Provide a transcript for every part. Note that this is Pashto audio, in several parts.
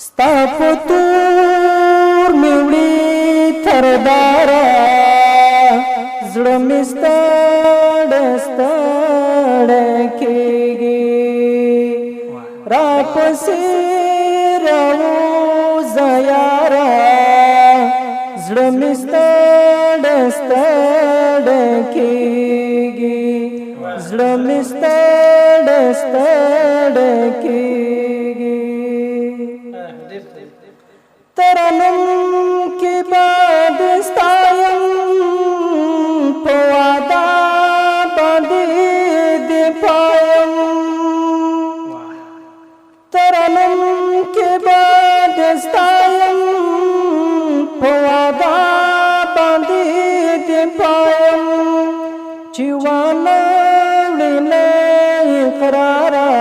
स्ता په تور مې وړي ترداره زړه مې ستړی ستړی کېږي راپسې راوځه یاره زړه مې ستړی ستړی کېږي زړه مې ستړی ستړی کېږي ترنم کې باد ستایم په واده باندې دې پایم ترنم کې باد ستایم په واده باندې دې پایم چې وانه وړینه قراره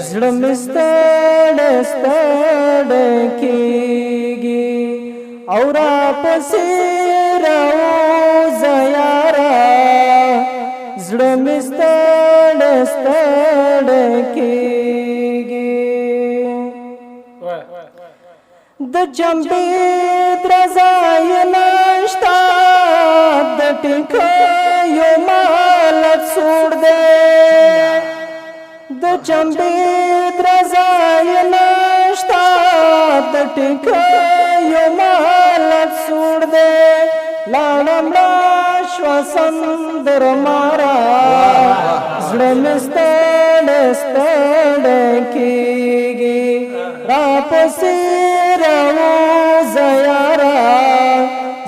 زړه مې ستړی ستړی کېږي او راپسې راوځه یاره زړه مې ستړی ستړی کېږي د جنبې درځای نشته د ټینګیو مالت سوړ دی د جنبې درځای نشته د ټینګیو مالت سوړ دی لاړم شوه سندرماره زړه مې ستړی ستړی کېږي راپسې راوځه یاره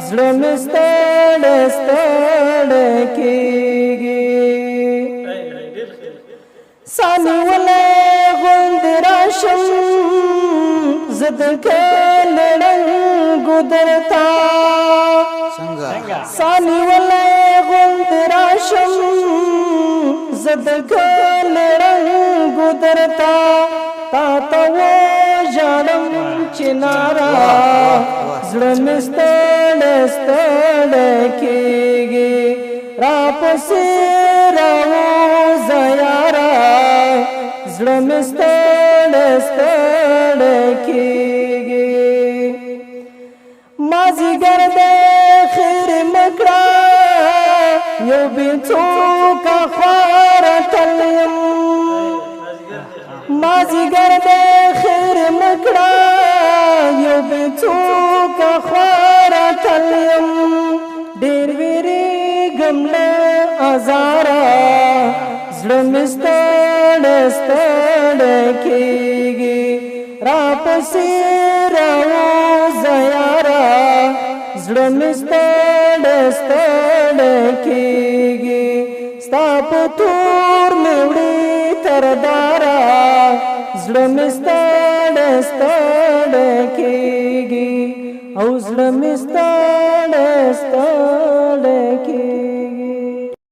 زړه مې ستړی ستړی کېږي سانیولی غوندې راشم زه د کلي ړنګو درته سانیولی غوندې راشم زه د کلي ړنګو درته تا ته وژاړم چناره زړه مې ستړی ستړی کېږي راپسې راوځه یاره زړه مې ستړی ستړی کېږي مازدیګر دی خیر مه کړه یو بې څوکه خواره تل یم مازدیګر دی خیر مه کړه یو بې څوکه خواره تل یم ډېر وېرېږم له ازاره زړه مې ستړی ستړی کېږي راپسې راوځه یاره زړه مې ستړی ستړی کېږي ستا په تور مې وړي ترداره زړه مې ستړی ستړی کېږي او زړه مې ستړی ستړی کېږي